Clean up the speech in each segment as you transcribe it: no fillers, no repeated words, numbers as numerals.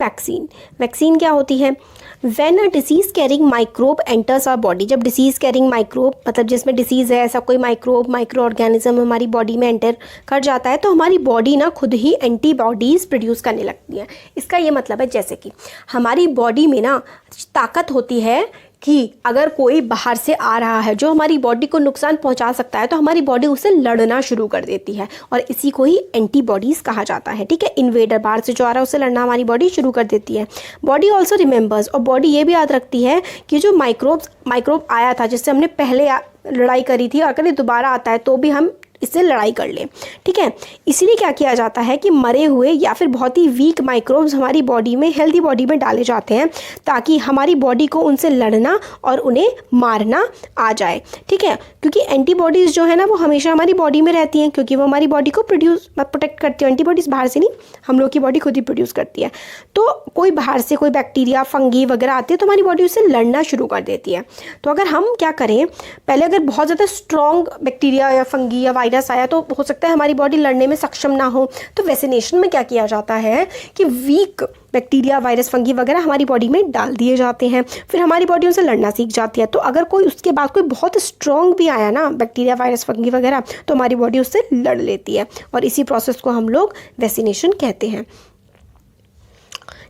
Vaccine. Vaccine क्या होती है? When a disease carrying microbe enters our body, जब डिसीज कैरिंग माइक्रोब मतलब जिसमें डिसीज़ है ऐसा कोई माइक्रोब माइक्रो ऑर्गेनिज्म हमारी बॉडी में एंटर कर जाता है तो हमारी बॉडी ना खुद ही एंटीबॉडीज़ प्रोड्यूस करने लगती है। इसका ये मतलब है जैसे कि हमारी बॉडी में ना ताकत होती है कि अगर कोई बाहर से आ रहा है जो हमारी बॉडी को नुकसान पहुंचा सकता है तो हमारी बॉडी उससे लड़ना शुरू कर देती है और इसी को ही एंटीबॉडीज़ कहा जाता है। ठीक है, इन्वेडर बाहर से जो आ रहा है उससे लड़ना हमारी बॉडी शुरू कर देती है। बॉडी ऑल्सो रिमेंबर्स, और बॉडी ये भी याद रखती है कि जो माइक्रोब आया था जिससे हमने पहले लड़ाई करी थी, अगर ये दोबारा आता है तो भी हम इससे लड़ाई कर लें। ठीक है, इसीलिए क्या किया जाता है कि मरे हुए या फिर बहुत ही वीक माइक्रोब्स हमारी बॉडी में, हेल्दी बॉडी में डाले जाते हैं ताकि हमारी बॉडी को उनसे लड़ना और उन्हें मारना आ जाए। ठीक है, क्योंकि एंटीबॉडीज़ जो है ना वो हमेशा हमारी बॉडी में रहती हैं क्योंकि वो हमारी बॉडी को प्रोटेक्ट करती है। एंटीबॉडीज़ बाहर से नहीं, हम लोग की बॉडी खुद ही प्रोड्यूस करती है। तो कोई बाहर से कोई बैक्टीरिया फंगी वगैरह आती है तो हमारी बॉडी उससे लड़ना शुरू कर देती है। तो अगर हम क्या करें, पहले अगर बहुत ज़्यादा स्ट्रॉन्ग बैक्टीरिया या फंगी या वायरस आया तो हो सकता है हमारी बॉडी लड़ने में सक्षम ना हो, तो वैक्सीनेशन में क्या किया जाता है कि वीक बैक्टीरिया वायरस फंगी वगैरह हमारी बॉडी में डाल दिए जाते हैं, फिर हमारी बॉडी उनसे लड़ना सीख जाती है। तो अगर कोई उसके बाद कोई बहुत स्ट्रॉन्ग भी आया ना बैक्टीरिया वायरस फंगी वगैरह तो हमारी बॉडी उससे लड़ लेती है और इसी प्रोसेस को हम लोग वैक्सीनेशन कहते हैं।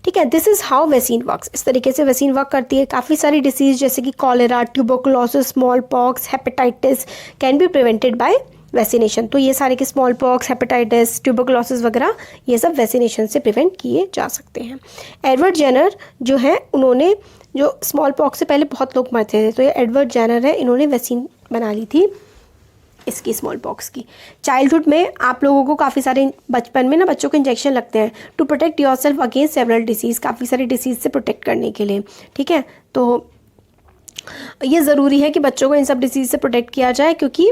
ठीक है, this is how vaccine works. इस तरीके से वैक्सीन वर्क करती है। काफ़ी सारी डिसीज़ जैसे कि cholera, tuberculosis, small pox, hepatitis can be prevented by vaccination. तो ये सारे के स्मॉल पॉक्स, हेपेटाइटिस, ट्यूबरकुलोसिस वगैरह ये सब वैक्सीनेशन से प्रिवेंट किए जा सकते हैं। एडवर्ड जेनर जो है उन्होंने, जो स्मॉल पॉक्स से पहले बहुत लोग मरते थे तो ये एडवर्ड जेनर है, इन्होंने वैक्सीन बना ली थी इसकी, स्मॉल पॉक्स की। चाइल्डहुड में आप लोगों को काफ़ी सारे बचपन में ना बच्चों को इंजेक्शन लगते हैं to protect yourself against several disease, काफ़ी सारी डिसीज़ से प्रोटेक्ट करने के लिए। ठीक है, तो ये ज़रूरी है कि बच्चों को इन सब डिसीज़ से प्रोटेक्ट किया जाए क्योंकि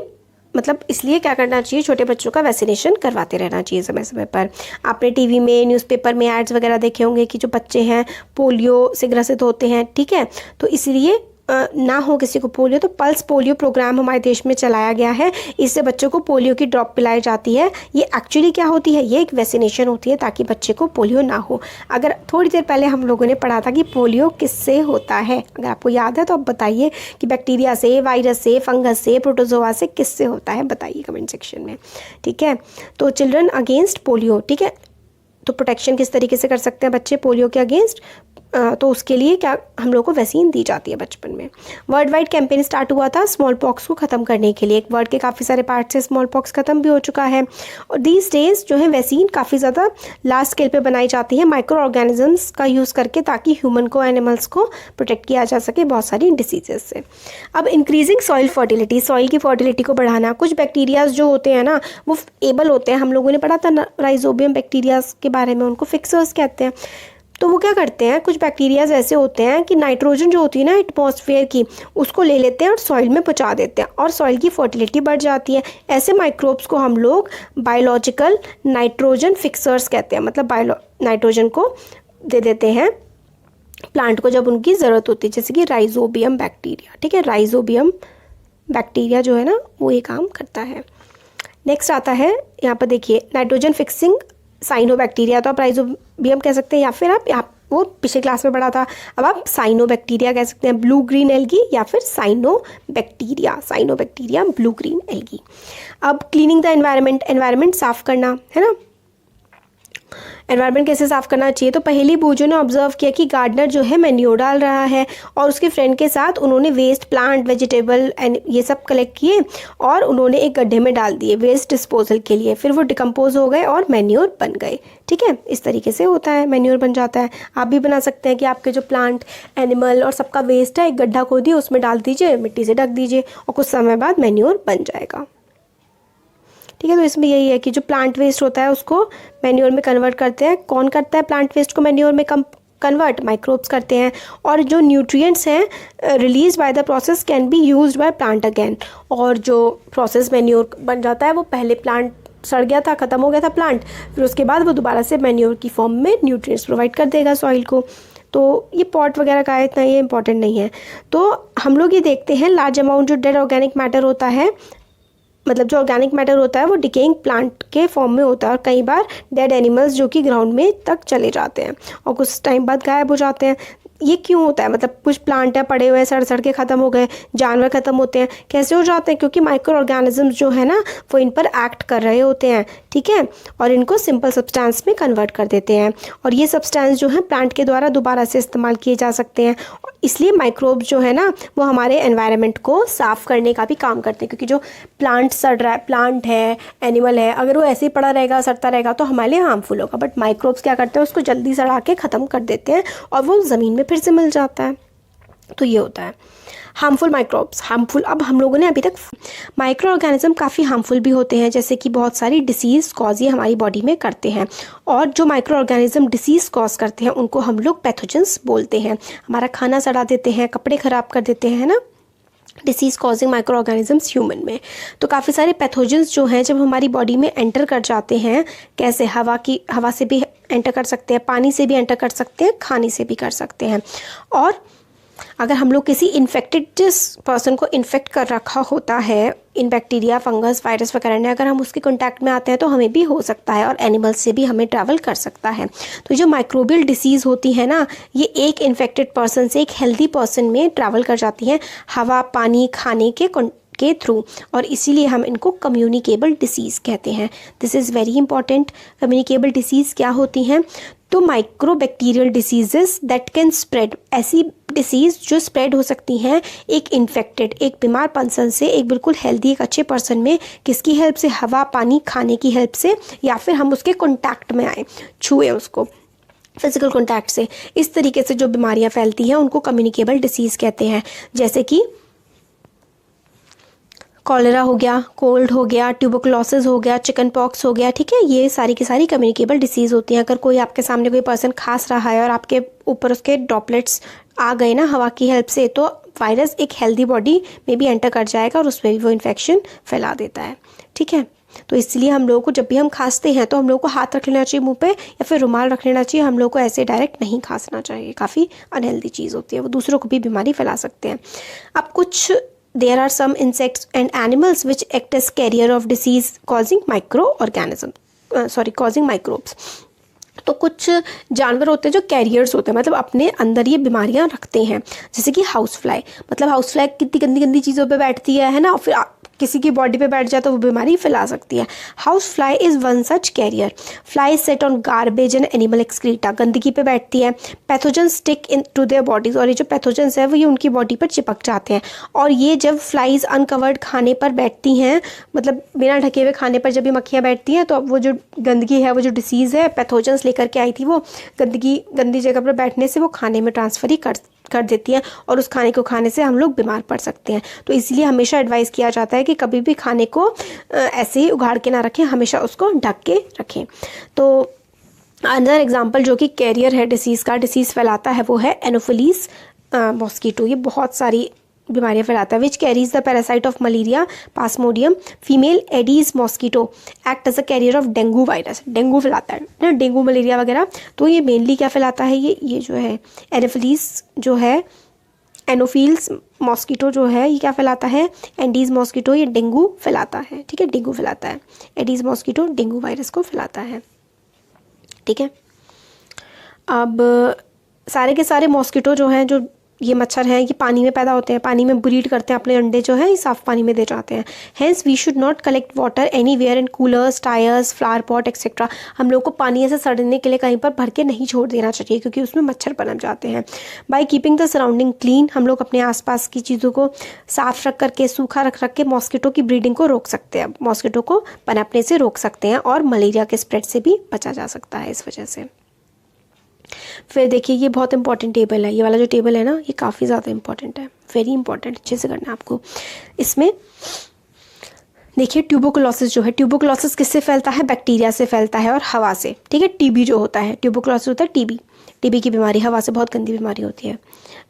मतलब इसलिए क्या करना चाहिए, छोटे बच्चों का वैक्सीनेशन करवाते रहना चाहिए समय समय पर। आपने टीवी में, न्यूज़पेपर में एड्स वगैरह देखे होंगे कि जो बच्चे हैं पोलियो से ग्रसित होते हैं। ठीक है, तो इसलिए ना हो किसी को पोलियो तो पल्स पोलियो प्रोग्राम हमारे देश में चलाया गया है। इससे बच्चों को पोलियो की ड्रॉप पिलाई जाती है। ये एक्चुअली क्या होती है, ये एक वैक्सीनेशन होती है ताकि बच्चे को पोलियो ना हो। अगर थोड़ी देर पहले हम लोगों ने पढ़ा था कि पोलियो किससे होता है, अगर आपको याद है तो आप बताइए कि बैक्टीरिया से, वायरस से, फंगस से, प्रोटोजोआ से किससे होता है, बताइए कमेंट सेक्शन में। ठीक है, तो चिल्ड्रन अगेंस्ट पोलियो। ठीक है, तो प्रोटेक्शन किस तरीके से कर सकते हैं बच्चे पोलियो के अगेंस्ट, तो उसके लिए क्या हम लोग को वैक्सीन दी जाती है बचपन में। वर्ल्ड वाइड कैंपेन स्टार्ट हुआ था स्मॉल पॉक्स को ख़त्म करने के लिए। एक वर्ल्ड के काफ़ी सारे पार्ट से स्मॉल पॉक्स ख़त्म भी हो चुका है और दीज डेज जो है वैक्सीन काफ़ी ज़्यादा लार्ज स्केल पे बनाई जाती है माइक्रो ऑर्गेनिजम्स का यूज़ करके ताकि ह्यूमन को, एनिमल्स को प्रोटेक्ट किया जा सके बहुत सारी डिसीजेज से। अब इंक्रीजिंग सॉइल फर्टिलिटी, सॉइल की फर्टिलिटी को बढ़ाना। कुछ बैक्टीरियाज जो होते हैं ना वो एबल होते हैं, हम लोगों ने पढ़ा था राइजोबियम बैक्टीरियाज के बारे में, उनको फिक्सर्स कहते हैं। तो वो क्या करते हैं, कुछ बैक्टीरियाज ऐसे होते हैं कि नाइट्रोजन जो होती है ना एटमॉस्फेयर की उसको ले लेते हैं और सॉइल में पहुंचा देते हैं और सॉइल की फर्टिलिटी बढ़ जाती है। ऐसे माइक्रोब्स को हम लोग बायोलॉजिकल नाइट्रोजन फिक्सर्स कहते हैं, मतलब नाइट्रोजन को दे देते हैं प्लांट को जब उनकी ज़रूरत होती है, जैसे कि राइजोबियम बैक्टीरिया। ठीक है, राइजोबियम बैक्टीरिया जो है ना वो ये काम करता है। नेक्स्ट आता है यहाँ पर देखिए नाइट्रोजन फिक्सिंग साइनोबैक्टीरिया, तो आप राइजोबियम कह सकते हैं या फिर आप वो पिछले क्लास में पढ़ा था, अब आप साइनोबैक्टीरिया कह सकते हैं, ब्लू ग्रीन एल्गी या फिर साइनोबैक्टीरिया ब्लू ग्रीन एल्गी। अब क्लीनिंग द एनवायरनमेंट, एनवायरनमेंट साफ करना है ना। एनवायरनमेंट कैसे साफ़ करना चाहिए, तो पहली बूझों ने ऑब्जर्व किया कि गार्डनर जो है मैन्योर डाल रहा है और उसके फ्रेंड के साथ उन्होंने वेस्ट, प्लांट, वेजिटेबल एंड ये सब कलेक्ट किए और उन्होंने एक गड्ढे में डाल दिए वेस्ट डिस्पोजल के लिए। फिर वो डिकम्पोज हो गए और मैन्योर बन गए। ठीक है, इस तरीके से होता है, मैन्योर बन जाता है। आप भी बना सकते हैं कि आपके जो प्लांट, एनिमल और सबका वेस्ट है एक गड्ढा खोदिए, उसमें डाल दीजिए, मिट्टी से ढक दीजिए और कुछ समय बाद मैन्योर बन जाएगा। ठीक है, तो इसमें यही है कि जो प्लांट वेस्ट होता है उसको मैन्योर में कन्वर्ट करते हैं। कौन करता है प्लांट वेस्ट को मैन्योर में कन्वर्ट? माइक्रोब्स करते हैं। और जो न्यूट्रिएंट्स हैं release by the process can be used by plant again. और जो प्रोसेस मैन्योर बन जाता है वो पहले प्लांट सड़ गया था, ख़त्म हो गया था प्लांट, फिर उसके बाद वो दोबारा से मैन्योर की फॉर्म में न्यूट्रिएंट्स प्रोवाइड कर देगा सॉइल को। तो ये पॉट वगैरह का इतना ये इंपॉर्टेंट नहीं है। तो हम लोग ये देखते हैं लार्ज अमाउंट जो डेड ऑर्गेनिक मैटर होता है मतलब जो ऑर्गेनिक मैटर होता है वो डिकेइंग प्लांट के फॉर्म में होता है और कई बार डेड एनिमल्स जो कि ग्राउंड में तक चले जाते हैं और कुछ टाइम बाद गायब हो जाते हैं। ये क्यों होता है? मतलब कुछ प्लांट है पड़े हुए हैं, सड़ सड़ के ख़त्म हो गए, जानवर ख़त्म होते हैं, कैसे हो जाते हैं? क्योंकि माइक्रो ऑर्गेनिजम्स जो है ना वो इन पर एक्ट कर रहे होते हैं, ठीक है, और इनको सिंपल सब्सटेंस में कन्वर्ट कर देते हैं और ये सब्सटेंस जो है प्लांट के द्वारा दोबारा से इस्तेमाल किए जा सकते हैं। इसलिए माइक्रोब जो है ना वो हमारे एनवायरनमेंट को साफ़ करने का भी काम करते हैं, क्योंकि जो प्लांट सड़ रहा है, प्लांट है, एनिमल है, अगर वो ऐसे ही पड़ा रहेगा, सड़ता रहेगा तो हमारे लिए हार्मफुल होगा। बट माइक्रोब्स क्या करते हैं, उसको जल्दी सड़ा के ख़त्म कर देते हैं और वो ज़मीन में फिर से मिल जाता है। तो ये होता है हार्मफुल माइक्रोब्स। हार्मफुल, अब हम लोगों ने अभी तक माइक्रो ऑर्गेनिज्म काफ़ी हार्मफुल भी होते हैं, जैसे कि बहुत सारी डिसीज़ कॉज ये हमारी बॉडी में करते हैं और जो माइक्रो ऑर्गेनिज्म डिसीज़ कॉज करते हैं उनको हम लोग पैथोजेंस बोलते हैं। हमारा खाना सड़ा देते हैं, कपड़े ख़राब कर देते हैं, है ना, disease causing micro organisms human में। तो काफ़ी सारे पैथोजेंस जो हैं जब हमारी बॉडी में एंटर कर जाते हैं, कैसे हवा से भी एंटर कर सकते हैं, पानी से भी एंटर कर सकते हैं, खाने से भी कर सकते हैं। और अगर हम लोग किसी इन्फेक्टेड जिस पर्सन को इन्फेक्ट कर रखा होता है इन बैक्टीरिया, फंगस, वायरस वगैरह ने, अगर हम उसके कांटेक्ट में आते हैं तो हमें भी हो सकता है और एनिमल्स से भी हमें ट्रैवल कर सकता है। तो जो माइक्रोबियल डिसीज़ होती है ना, ये एक इन्फेक्टेड पर्सन से एक हेल्दी पर्सन में ट्रैवल कर जाती हैं हवा, पानी, खाने के थ्रू, और इसीलिए हम इनको कम्युनिकेबल डिसीज़ कहते हैं। This is very important. Communicable disease क्या होती हैं? तो माइक्रोबैक्टीरियल डिसीजेस दैट कैन स्प्रेड, ऐसी डिसीज़ जो स्प्रेड हो सकती हैं एक इन्फेक्टेड, एक बीमार पर्सन से एक बिल्कुल हेल्दी, एक अच्छे पर्सन में, किसकी हेल्प से? हवा, पानी, खाने की हेल्प से, या फिर हम उसके कॉन्टैक्ट में आए, छुए उसको फिजिकल कॉन्टैक्ट से। इस तरीके से जो बीमारियां फैलती हैं उनको कम्युनिकेबल डिसीज़ कहते हैं, जैसे कि कॉलेरा हो गया, कोल्ड हो गया, ट्यूबरकुलोसिस हो गया, चिकन पॉक्स हो गया, ठीक है। ये सारी की सारी कम्युनिकेबल डिसीज़ होती हैं। अगर कोई आपके सामने कोई पर्सन खांस रहा है और आपके ऊपर उसके ड्रॉपलेट्स आ गए ना हवा की हेल्प से, तो वायरस एक हेल्दी बॉडी में भी एंटर कर जाएगा और उसमें भी वो इन्फेक्शन फैला देता है, ठीक है। तो इसलिए हम लोगों को जब भी हम खांसते हैं तो हम लोगों को हाथ रख लेना चाहिए मुंह पे या फिर रुमाल रख लेना चाहिए। हम लोग को ऐसे डायरेक्ट नहीं खांसना चाहिए, काफ़ी अनहेल्दी चीज़ होती है, वो दूसरों को भी बीमारी फैला सकते हैं। अब कुछ there are some insects and animals which act as carrier of disease causing causing microbes। तो कुछ जानवर होते हैं जो कैरियर्स होते हैं, मतलब अपने अंदर ये बीमारियां रखते हैं, जैसे कि हाउस फ्लाई। मतलब हाउस फ्लाई कितनी गंदी गंदी चीज़ों पे बैठती है ना, और फिर किसी की बॉडी पे बैठ जाए तो वो बीमारी फैला सकती है। House fly is one such carrier. Fly sit on garbage and animal excreta, गंदगी पे बैठती है। Pathogen stick into their bodies, और ये जो पैथोजेंस है वो ये उनकी बॉडी पर चिपक जाते हैं। और ये जब फ्लाइज अनकवर्ड खाने पर बैठती हैं, मतलब बिना ढके हुए खाने पर जब ये मक्खियाँ बैठती हैं, तो अब वो जो गंदगी है, वो जो डिसीज़ है, पैथोजेंस लेकर के आई थी, वो गंदी जगह पर बैठने से वो खाने में ट्रांसफ़र ही कर देती हैं और उस खाने को खाने से हम लोग बीमार पड़ सकते हैं। तो इसलिए हमेशा एडवाइस किया जाता है कि कभी भी खाने को ऐसे ही उगाड़ के ना रखें, हमेशा उसको ढक के रखें। तो अनदर एग्जांपल जो कि कैरियर है डिसीज़ का, डिसीज़ फैलाता है, वो है एनोफिलीज मॉस्किटो। ये बहुत सारी बीमारियां फैलाता है। Which carries the parasite of malaria, plasmodium, female Aedes mosquito act as a carrier of dengue virus. Dengue फैलाता है ना, डेंगू, मलेरिया वगैरह। तो ये मेनली क्या फैलाता है, ये जो है एनोफिलीज जो है, एनोफिल्स मॉस्किटो जो है, ये क्या फैलाता है? एडीज मॉस्किटो, ये डेंगू फैलाता है, ठीक है, डेंगू फैलाता है। एडीज मॉस्किटो डेंगू वायरस को फैलाता है, ठीक है। अब सारे के सारे मॉस्किटो जो हैं, जो ये मच्छर हैं, ये पानी में पैदा होते हैं, पानी में ब्रीड करते हैं, अपने अंडे जो है ये साफ़ पानी में दे जाते हैं। Hence we should not collect water anywhere in coolers, tyres, flower pot etcetera. हम लोग को पानी ऐसे सड़ने के लिए कहीं पर भर के नहीं छोड़ देना चाहिए, क्योंकि उसमें मच्छर पनप जाते हैं। By keeping the surrounding clean, हम लोग अपने आसपास की चीज़ों को साफ़ रख करके, सूखा रख के मॉस्किटो की ब्रीडिंग को रोक सकते हैं, मॉस्किटो को पनपने से रोक सकते हैं, और मलेरिया के स्प्रेड से भी बचा जा सकता है इस वजह से। फिर देखिए, ये बहुत इंपॉर्टेंट टेबल है, ये वाला जो टेबल है ना, ये काफ़ी ज़्यादा इंपॉर्टेंट है, वेरी इंपॉर्टेंट, अच्छे से करना है आपको। इसमें देखिए ट्यूबरकुलोसिस जो है, ट्यूबरकुलोसिस किससे फैलता है? बैक्टीरिया से फैलता है और हवा से, ठीक है। टीबी जो होता है, ट्यूबरकुलोसिस होता है टीबी की बीमारी, हवा से बहुत गंदी बीमारी होती है।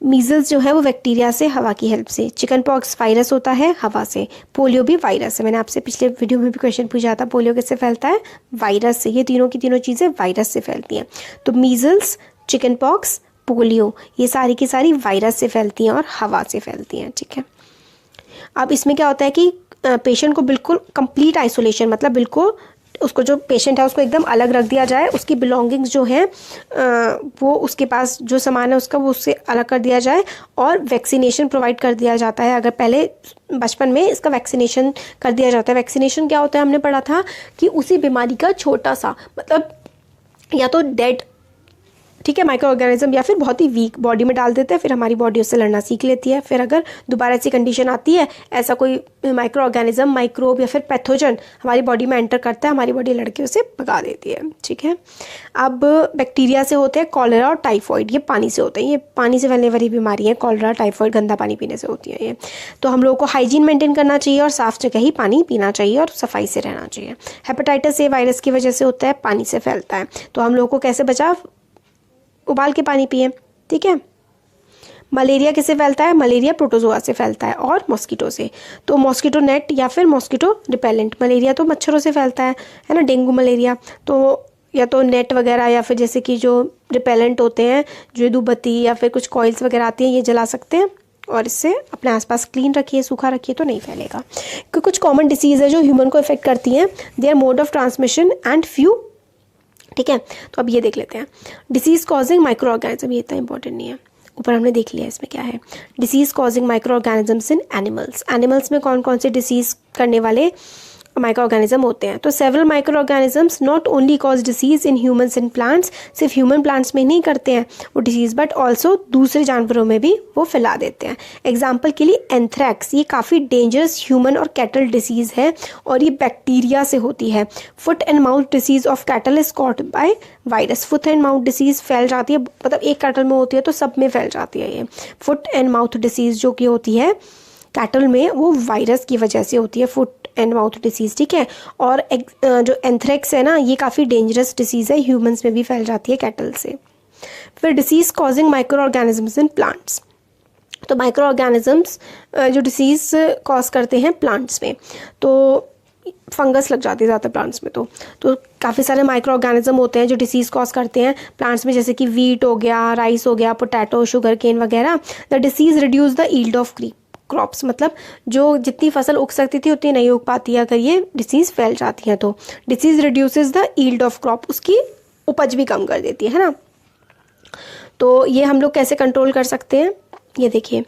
मीजल्स जो है वो बैक्टीरिया से, हवा की हेल्प से। चिकन पॉक्स वायरस होता है, हवा से। पोलियो भी वायरस है, मैंने आपसे पिछले वीडियो में भी क्वेश्चन पूछा था, पोलियो किससे फैलता है? वायरस से। ये तीनों की तीनों चीज़ें वायरस से फैलती हैं। तो मीजल्स, चिकन पॉक्स, पोलियो, ये सारी की सारी वायरस से फैलती हैं और हवा से फैलती हैं, ठीक है। अब इसमें क्या होता है कि पेशेंट को बिल्कुल कंप्लीट आइसोलेशन, मतलब बिल्कुल उसको, जो पेशेंट है उसको एकदम अलग रख दिया जाए, उसकी बिलोंगिंग्स जो हैं वो उसके पास जो सामान है उसका वो उससे अलग कर दिया जाए, और वैक्सीनेशन प्रोवाइड कर दिया जाता है। अगर पहले बचपन में इसका वैक्सीनेशन कर दिया जाता है। वैक्सीनेशन क्या होता है, हमने पढ़ा था कि उसी बीमारी का छोटा सा, मतलब या तो डेड, ठीक है, माइक्रो ऑर्गेनिज्म, या फिर बहुत ही वीक बॉडी में डाल देते हैं, फिर हमारी बॉडी उससे लड़ना सीख लेती है। फिर अगर दोबारा ऐसी कंडीशन आती है, ऐसा कोई माइक्रो ऑर्गेनिज्म, माइक्रोब या फिर पैथोजन हमारी बॉडी में एंटर करता है, हमारी बॉडी लड़के उसे भगा देती है, ठीक है। अब बैक्टीरिया से होते हैं कॉलेरा और टाइफॉइड, ये पानी से होते हैं, ये पानी से फैलने वाली बीमारी है। कॉलेरा, टाइफॉइड गंदा पानी पीने से होती है ये। तो हम लोगों को हाइजीन मेंटेन करना चाहिए और साफ जगह ही पानी पीना चाहिए और सफाई से रहना चाहिए। हेपेटाइटिस ए वायरस की वजह से होता है, पानी से फैलता है। तो हम लोगों को कैसे बचाव, उबाल के पानी पिए, ठीक है। मलेरिया किससे फैलता है, मलेरिया प्रोटोजोआ से फैलता है और मॉस्किटो से। तो मॉस्किटो नेट या फिर मॉस्किटो रिपेलेंट, मलेरिया तो मच्छरों से फैलता है ना, डेंगू मलेरिया, तो या तो नेट वगैरह या फिर जैसे कि जो रिपेलेंट होते हैं, जो धूपबत्ती या फिर कुछ कॉइल्स वगैरह आती हैं, ये जला सकते हैं और इससे अपने आसपास क्लीन रखिए, सूखा रखिए, तो नहीं फैलेगा। क्योंकि कुछ कॉमन डिसीज़ है जो ह्यूमन को इफेक्ट करती हैं, their mode of transmission and few, ठीक है। तो अब ये देख लेते हैं, डिसीज कॉजिंग माइक्रो ऑर्गेनिज्म, ये इतना इंपॉर्टेंट नहीं है, ऊपर हमने देख लिया इसमें क्या है। Disease causing micro organisms in animals, animals में कौन कौन से डिसीज करने वाले माइक्रो ऑर्गेनिज्म होते हैं। तो several micro organisms not only cause disease in humans and plants, सिर्फ ह्यूमन प्लांट्स में नहीं करते हैं वो डिसीज, बट ऑल्सो दूसरे जानवरों में भी वो फैला देते हैं। एग्जाम्पल के लिए एंथ्रैक्स, ये काफ़ी डेंजरस ह्यूमन और कैटल डिसीज़ है और ये बैक्टीरिया से होती है। Foot and mouth disease of cattle is caught by virus, foot and mouth disease फैल जाती है, मतलब एक कैटल में होती है तो सब में फैल जाती है। ये फुट एंड माउथ डिसीज जो कि होती है कैटल में, वो वायरस की वजह से होती है, फुट एंड माउथ डिसीज़, ठीक है। और जो एंथ्रैक्स है ना, ये काफ़ी डेंजरस डिसीज़ है, ह्यूमंस में भी फैल जाती है कैटल से। फिर disease causing micro organisms in plants, तो माइक्रो ऑर्गेनिजम्स जो डिसीज़ कॉज करते हैं प्लांट्स में, तो फंगस लग जाती है ज़्यादा प्लांट्स में। तो काफ़ी सारे माइक्रो ऑर्गेनिज्म होते हैं जो डिसीज़ कॉज करते हैं प्लांट्स में, जैसे कि वीट हो गया, राइस हो गया, पोटैटो, शुगर केन वगैरह। The disease reduce the yield of crops, मतलब जो जितनी फसल उग सकती थी उतनी नहीं उग पाती है अगर ये डिसीज़ फैल जाती है। तो disease reduces the yield of crop, उसकी उपज भी कम कर देती है ना। तो ये हम लोग कैसे कंट्रोल कर सकते हैं, ये देखिए।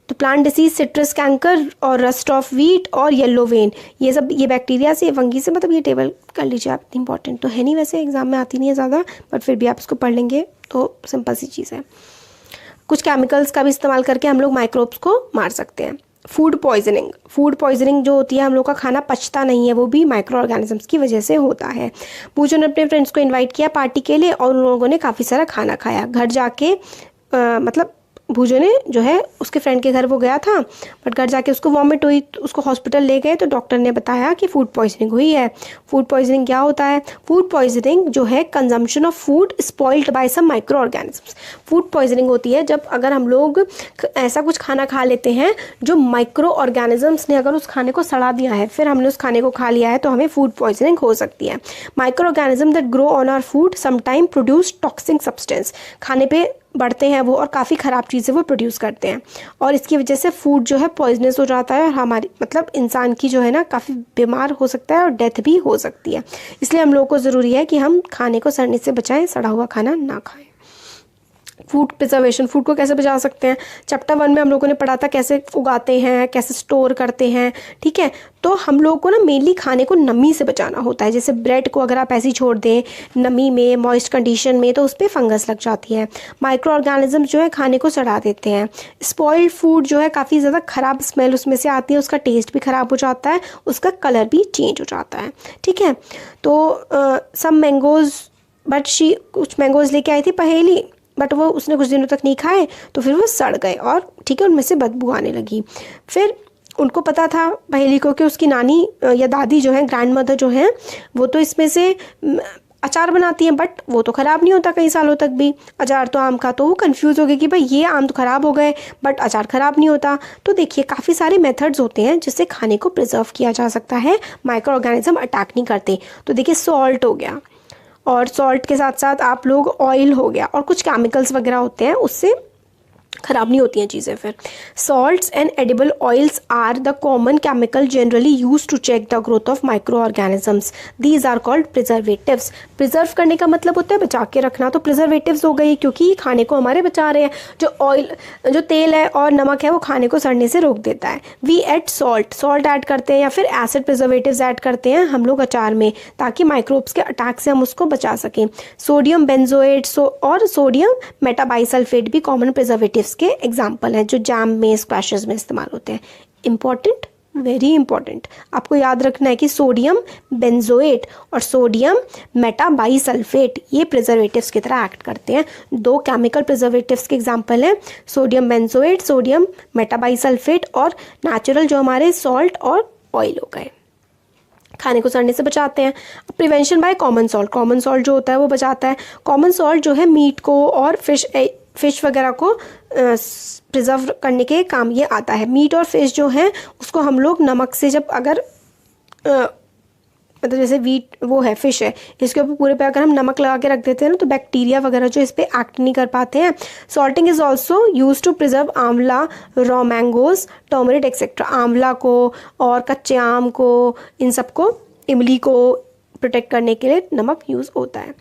तो प्लांट डिसीज, सिट्रस कैंकर और रस्ट ऑफ वीट और येलो वेन, ये सब ये बैक्टीरिया से, फंगी से, मतलब ये टेबल कर लीजिए आप, इतनी इंपॉर्टेंट तो है नहीं, वैसे एग्जाम में आती नहीं है ज़्यादा, बट फिर भी आप इसको पढ़ लेंगे तो सिंपल सी चीज़ है। कुछ केमिकल्स का भी इस्तेमाल करके हम लोग माइक्रोब्स को मार सकते हैं। फूड पॉइजनिंग, फूड पॉइजनिंग जो होती है, हम लोग का खाना पचता नहीं है, वो भी माइक्रो ऑर्गेनिजम्स की वजह से होता है। पूजो ने अपने फ्रेंड्स को इनवाइट किया पार्टी के लिए और उन लोगों ने काफ़ी सारा खाना खाया। घर जाके मतलब भूजो ने जो है उसके फ्रेंड के घर वो गया था, बट घर जाके उसको वॉमिट हुई, तो उसको हॉस्पिटल ले गए तो डॉक्टर ने बताया कि फूड पॉइजनिंग हुई है। फूड पॉइजनिंग क्या होता है, फूड पॉइजनिंग जो है consumption of food spoiled by some micro organisms. Food poisoning होती है जब अगर हम लोग ऐसा कुछ खाना खा लेते हैं जो माइक्रो ऑर्गेनिजम्स ने अगर उस खाने को सड़ा दिया है, फिर हमने उस खाने को खा लिया है, तो हमें फूड पॉइजनिंग हो सकती है। Micro organism that grow on our food sometime produce toxic substance, खाने पे बढ़ते हैं वो और काफ़ी ख़राब चीज़ें वो प्रोड्यूस करते हैं, और इसकी वजह से फूड जो है पॉइजनस हो जाता है और हमारी मतलब इंसान की जो है ना काफ़ी बीमार हो सकता है और डेथ भी हो सकती है। इसलिए हम लोगों को ज़रूरी है कि हम खाने को सड़ने से बचाएं, सड़ा हुआ खाना ना खाएं। फूड प्रिजर्वेशन, फूड को कैसे बचा सकते हैं, चैप्टर 1 में हम लोगों ने पढ़ा था कैसे उगाते हैं, कैसे स्टोर करते हैं, ठीक है। तो हम लोगों को ना मेनली खाने को नमी से बचाना होता है। जैसे ब्रेड को अगर आप ऐसे ही छोड़ दें नमी में, मॉइस्ट कंडीशन में, तो उस पर फंगस लग जाती है। माइक्रो ऑर्गेनिज्म जो है खाने को सड़ा देते हैं। स्पॉइल्ड फूड जो है काफ़ी ज़्यादा ख़राब स्मेल उसमें से आती है, उसका टेस्ट भी ख़राब हो जाता है, उसका कलर भी चेंज हो जाता है, ठीक है। तो सम मैंगोज़, बट कुछ मैंगोज़ लेके आई थी पहेली, बट वो उसने कुछ दिनों तक नहीं खाए तो फिर वो सड़ गए और ठीक है उनमें से बदबू आने लगी। फिर उनको पता था पहेली को कि उसकी नानी या दादी जो है, ग्रैंड मदर जो है, वो तो इसमें से अचार बनाती हैं, बट वो तो ख़राब नहीं होता कई सालों तक भी, अचार तो आम का। तो वो कंफ्यूज हो गई कि भाई ये आम तो ख़राब हो गए बट अचार ख़राब नहीं होता। तो देखिए काफ़ी सारे मेथड्स होते हैं जिससे खाने को प्रिजर्व किया जा सकता है, माइक्रो ऑर्गेनिज्म अटैक नहीं करते। तो देखिए सॉल्ट हो गया, और सॉल्ट के साथ साथ आप लोग ऑयल हो गया, और कुछ केमिकल्स वगैरह होते हैं, उससे ख़राब नहीं होती हैं चीज़ें फिर। Salts and edible oils are the common chemical generally use to check the growth of micro organisms, these are called preservatives. Preserve करने का मतलब होता है बचा के रखना, तो प्रिजर्वेटिव्स हो गई क्योंकि खाने को हमारे बचा रहे हैं। जो ऑयल, जो तेल है और नमक है वो खाने को सड़ने से रोक देता है। We add salt, salt add करते हैं या फिर एसिड प्रिजर्वेटिव्स ऐड करते हैं हम लोग अचार में, ताकि माइक्रोब्स के अटैक से हम उसको बचा सकें। सोडियम बेंजोएट और सोडियम मेटाबाइसल्फेट भी कॉमन प्रिजर्वेटिव्स के एग्जाम्पल हैं जो जैम में, स्क्वैशेस में इस्तेमाल होते हैं। इंपॉर्टेंट, वेरी इंपॉर्टेंट, आपको याद रखना है कि सोडियम बेंजोएट और सोडियम मेटाबाइसल्फेट ये प्रिजर्वेटिव्स की तरह एक्ट करते हैं। दो केमिकल प्रिजर्वेटिव्स के एग्जांपल हैं सोडियम बेंजोएट, सोडियम मेटाबाइसल्फेट, और नेचुरल जो हमारे सॉल्ट और ऑयल हो गए, खाने को सड़ने से बचाते हैं। Prevention by common salt, common salt जो होता है वो बचाता है। कॉमन सॉल्ट जो है मीट को और फिश वगैरह को प्रिजर्व करने के काम ये आता है। मीट और फिश जो है उसको हम लोग नमक से जब अगर मतलब जैसे वीट वो है, फिश है, इसके ऊपर पूरे पे अगर हम नमक लगा के रख देते हैं ना तो बैक्टीरिया वगैरह जो इस पे एक्ट नहीं कर पाते हैं। Salting is also use to preserve amla, raw mangoes, turmeric etcetera. आंवला को और कच्चे आम को, इन सबको, इमली को प्रोटेक्ट करने के लिए नमक यूज़ होता है।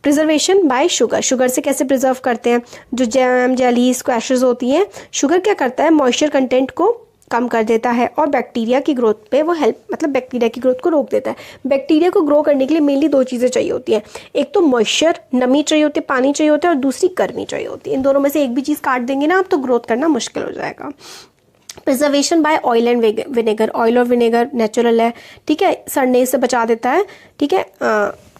प्रिजर्वेशन बाय शुगर, शुगर से कैसे प्रिजर्व करते हैं? जो जैम, जेली, स्क्वैशेस होती हैं, शुगर क्या करता है, मॉइस्चर कंटेंट को कम कर देता है और बैक्टीरिया की ग्रोथ पे वो हेल्प, मतलब बैक्टीरिया की ग्रोथ को रोक देता है। बैक्टीरिया को ग्रो करने के लिए मेनली दो चीज़ें चाहिए होती हैं, एक तो मॉइस्चर, नमी चाहिए होती है, पानी चाहिए होता है, और दूसरी गर्मी चाहिए होती है। इन दोनों में से एक भी चीज़ काट देंगे ना आप तो ग्रोथ करना मुश्किल हो जाएगा। Preservation by oil and vinegar, oil और विनेगर नेचुरल है, ठीक है, सड़ने से बचा देता है, ठीक है।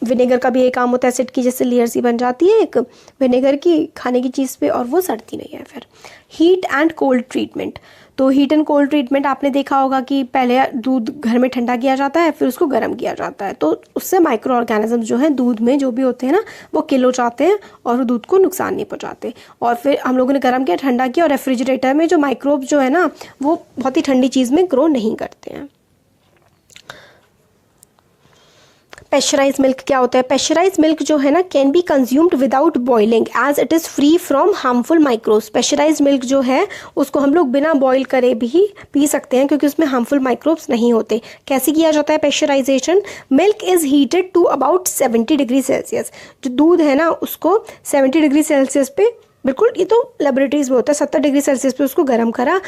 विनेगर का भी एक काम होता है, एसिड की जैसे लेयर सी बन जाती है एक विनेगर की खाने की चीज़ पे, और वो सड़ती नहीं है। फिर हीट एंड कोल्ड ट्रीटमेंट, तो हीट एंड कोल्ड ट्रीटमेंट आपने देखा होगा कि पहले दूध घर में ठंडा किया जाता है, फिर उसको गर्म किया जाता है, तो उससे माइक्रो ऑर्गेनिज्म जो हैं दूध में जो भी होते हैं ना वो किल हो जाते हैं और वो दूध को नुकसान नहीं पहुंचाते। और फिर हम लोगों ने गर्म किया, ठंडा किया, और रेफ्रिजरेटर में जो माइक्रोब जो है ना वो बहुत ही ठंडी चीज़ में ग्रो नहीं करते हैं। पेस्चराइज मिल्क क्या होता है? पेस्चराइज मिल्क जो है ना can be consumed without boiling as it is free from harmful microbes. Pasteurise milk जो है उसको हम लोग बिना बॉईल करे भी पी सकते हैं क्योंकि उसमें हार्मफुल माइक्रोब्स नहीं होते। कैसे किया जाता है pasteurisation? Milk is heated to about 70 degree Celsius. जो दूध है ना उसको 70 डिग्री सेल्सियस पे, बिल्कुल ये तो लेबोरेटरीज में होता है, 70 डिग्री सेल्सियस पे उसको गर्म करा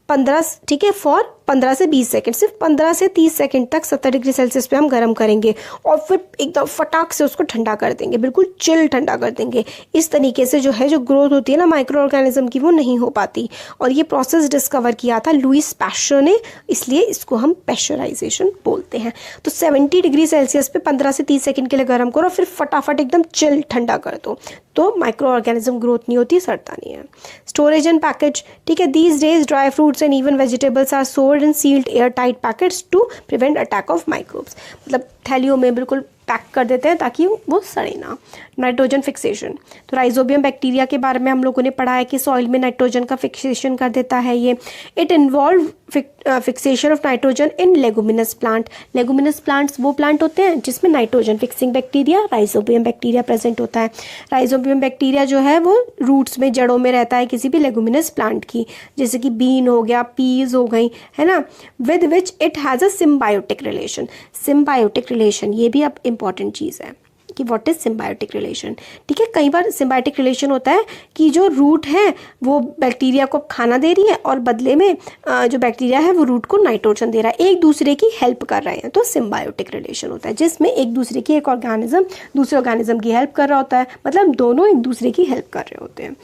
15, ठीक है, फॉर 15 से 20 सेकंड, सिर्फ 15 से 30 सेकंड तक 70 डिग्री सेल्सियस पे हम गर्म करेंगे और फिर एकदम फटाक से उसको ठंडा कर देंगे, बिल्कुल चिल ठंडा कर देंगे। इस तरीके से जो है जो ग्रोथ होती है ना माइक्रो ऑर्गेनिज्म की वो नहीं हो पाती। और ये प्रोसेस डिस्कवर किया था लुईस पैस्चर ने, इसलिए इसको हम पेस्चराइजेशन बोलते हैं। तो 70 डिग्री सेल्सियस पे 15 से 30 सेकंड के लिए गर्म करो, फिर फटाफट एकदम चिल ठंडा कर दो, तो माइक्रो ऑर्गेनिज्म ग्रोथ नहीं होती, सड़ता नहीं है। स्टोरेज एंड पैकेज, ठीक है, these days dry fruits and even vegetables are sold in sealed airtight packets to prevent attack of microbes. मतलब थैलियों में बिल्कुल पैक कर देते हैं ताकि वो सड़े ना। नाइट्रोजन फिक्सेशन, तो राइजोबियम बैक्टीरिया के बारे में हम लोगों ने पढ़ा है कि सॉइल में नाइट्रोजन का फिक्सेशन कर देता है ये। It involve fixation of nitrogen in leguminous plant. Leguminous plants वो प्लांट होते हैं जिसमें nitrogen fixing bacteria rhizobium bacteria present होता है। राइजोबियम बैक्टीरिया जो है वो रूट्स में, जड़ों में रहता है किसी भी लेगुमिनस प्लांट की, जैसे कि बीन हो गया, पीज हो गई, है ना, with which it has a symbiotic relation. Symbiotic relation ये भी अब इंपॉर्टेंट चीज़ है कि व्हाट इज सिम्बायोटिक रिलेशन। ठीक है, कई बार सिम्बायोटिक रिलेशन होता है कि जो रूट है वो बैक्टीरिया को खाना दे रही है और बदले में जो बैक्टीरिया है वो रूट को नाइट्रोजन दे रहा है, एक दूसरे की हेल्प कर रहे हैं, तो सिम्बायोटिक रिलेशन होता है जिसमें एक दूसरे की, एक ऑर्गेनिज्म दूसरे ऑर्गेनिज्म की हेल्प कर रहा होता है, मतलब दोनों एक दूसरे की हेल्प कर रहे होते हैं।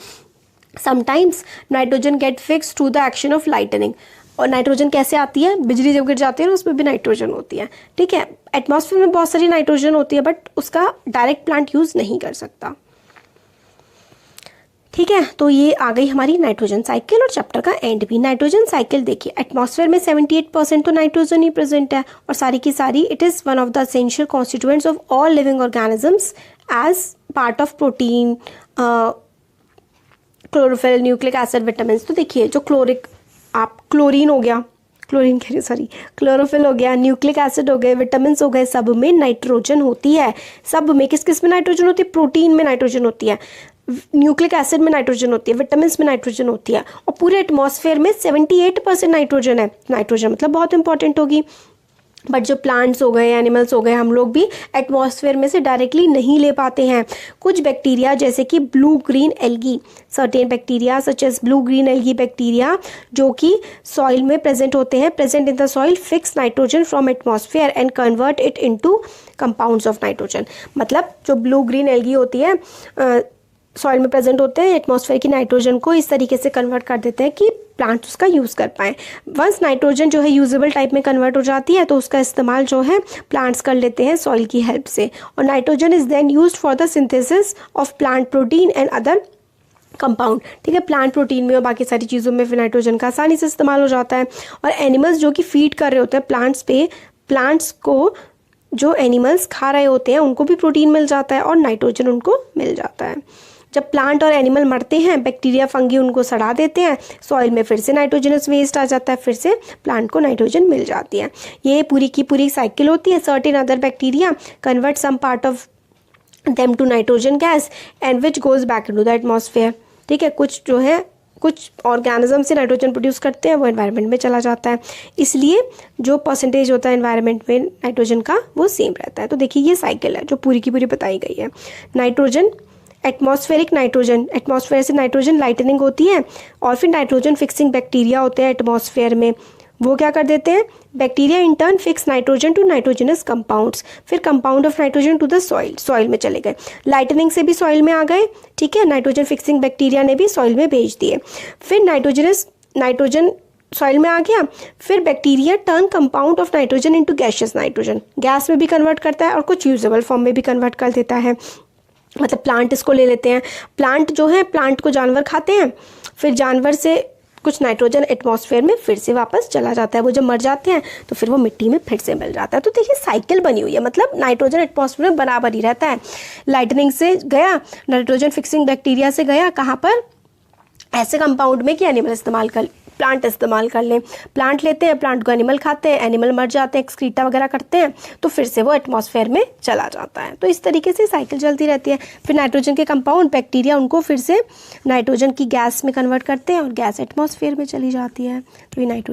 Sometimes nitrogen get fix through the action of lightning. और नाइट्रोजन कैसे आती है? बिजली जब गिर जाती है ना उसमें भी नाइट्रोजन होती है, ठीक है। एटमॉस्फेयर में बहुत सारी नाइट्रोजन होती है बट उसका डायरेक्ट प्लांट यूज़ नहीं कर सकता, ठीक है। तो ये आ गई हमारी नाइट्रोजन साइकिल और चैप्टर का एंड भी। नाइट्रोजन साइकिल देखिए, एटमॉस्फेयर में 78% तो नाइट्रोजन ही प्रेजेंट है और सारी की सारी it is one of the essential constituents of all living organisms as part of protein, chlorophyll, nucleic acid, vitamin. तो देखिए जो क्लोरीन हो गया, क्लोरोफिल हो गया, न्यूक्लिक एसिड हो गए, विटामिन हो गए, सब में नाइट्रोजन होती है। सब में किस किस में नाइट्रोजन होती है? प्रोटीन में नाइट्रोजन होती है, न्यूक्लिक एसिड में नाइट्रोजन होती है, विटामिन में नाइट्रोजन होती है, और पूरे एटमॉस्फेयर में 78% नाइट्रोजन है। नाइट्रोजन मतलब बहुत इंपॉर्टेंट होगी। बट जो प्लांट्स हो गए, एनिमल्स हो गए, हम लोग भी एटमॉस्फेयर में से डायरेक्टली नहीं ले पाते हैं। कुछ बैक्टीरिया जैसे कि blue green algae, certain bacteria such as blue green algae bacteria जो कि सॉइल में प्रेजेंट होते हैं, present in the soil fix nitrogen from atmosphere and convert it into compounds of nitrogen. मतलब जो ब्लू ग्रीन एल्गी होती है soil में प्रेजेंट होते हैं, एटमॉस्फेयर की नाइट्रोजन को इस तरीके से कन्वर्ट कर देते हैं कि प्लांट उसका यूज़ कर पाएँ। वंस नाइट्रोजन जो है यूजेबल टाइप में कन्वर्ट हो जाती है तो उसका इस्तेमाल जो है प्लांट्स कर लेते हैं सॉइल की हेल्प से, और nitrogen is then used for the synthesis of plant protein and other compound. ठीक है, प्लांट प्रोटीन में और बाकी सारी चीज़ों में फिर नाइट्रोजन का आसानी से इस्तेमाल हो जाता है। और एनिमल्स जो कि फीड कर रहे होते हैं प्लांट्स पे, प्लांट्स को जो एनिमल्स खा रहे होते हैं उनको भी प्रोटीन मिल जाता है और नाइट्रोजन उनको मिल जाता है। जब प्लांट और एनिमल मरते हैं, बैक्टीरिया फंगी उनको सड़ा देते हैं, सॉइल में फिर से नाइट्रोजनस वेस्ट आ जाता है, फिर से प्लांट को नाइट्रोजन मिल जाती है। ये पूरी की पूरी साइकिल होती है। Certain other bacteria convert some part of them to nitrogen gas and which goes back into the atmosphere. ठीक है, कुछ जो है कुछ ऑर्गेनिज्म से नाइट्रोजन प्रोड्यूस करते हैं, वो एनवायरनमेंट में चला जाता है, इसलिए जो परसेंटेज होता है एनवायरनमेंट में नाइट्रोजन का वो सेम रहता है। तो देखिए ये साइकिल है जो पूरी की पूरी बताई गई है। नाइट्रोजन, एटमॉस्फेरिक नाइट्रोजन, एटमॉस्फेयर से नाइट्रोजन लाइटनिंग होती है, और फिर नाइट्रोजन फिक्सिंग बैक्टीरिया होते हैं एटमॉस्फेयर में, वो क्या कर देते हैं, bacteria in turn fix nitrogen to nitrogenous compounds, फिर compound of nitrogen to the soil, soil में चले गए, लाइटनिंग से भी सॉइल में आ गए। ठीक है, नाइट्रोजन फिक्सिंग बैक्टीरिया ने भी सॉइल में भेज दिए, फिर नाइट्रोजन सॉइल में आ गया, फिर bacteria turn compound of nitrogen into gaseous nitrogen, gas में भी कन्वर्ट करता है और कुछ यूजेबल फॉर्म में भी कन्वर्ट कर देता है। मतलब प्लांट इसको ले लेते हैं, प्लांट जो है प्लांट को जानवर खाते हैं, फिर जानवर से कुछ नाइट्रोजन एटमॉस्फेयर में फिर से वापस चला जाता है, वो जब मर जाते हैं तो फिर वो मिट्टी में फिर से मिल जाता है। तो देखिए साइकिल बनी हुई है, मतलब नाइट्रोजन एटमॉस्फेयर में बराबर ही रहता है। लाइटनिंग से गया, नाइट्रोजन फिक्सिंग बैक्टीरिया से गया कहाँ पर, ऐसे कंपाउंड में कि एनिमल इस्तेमाल कर, प्लांट इस्तेमाल कर लें, प्लांट लेते हैं, प्लांट को एनिमल खाते हैं, एनिमल मर जाते हैं, एक्सक्रीटा वगैरह करते हैं, तो फिर से वो एटमॉस्फेयर में चला जाता है। तो इस तरीके से साइकिल चलती रहती है। फिर नाइट्रोजन के कंपाउंड बैक्टीरिया उनको फिर से नाइट्रोजन की गैस में कन्वर्ट करते हैं और गैस एटमॉस्फेयर में चली जाती है। तो ये नाइट्रोजन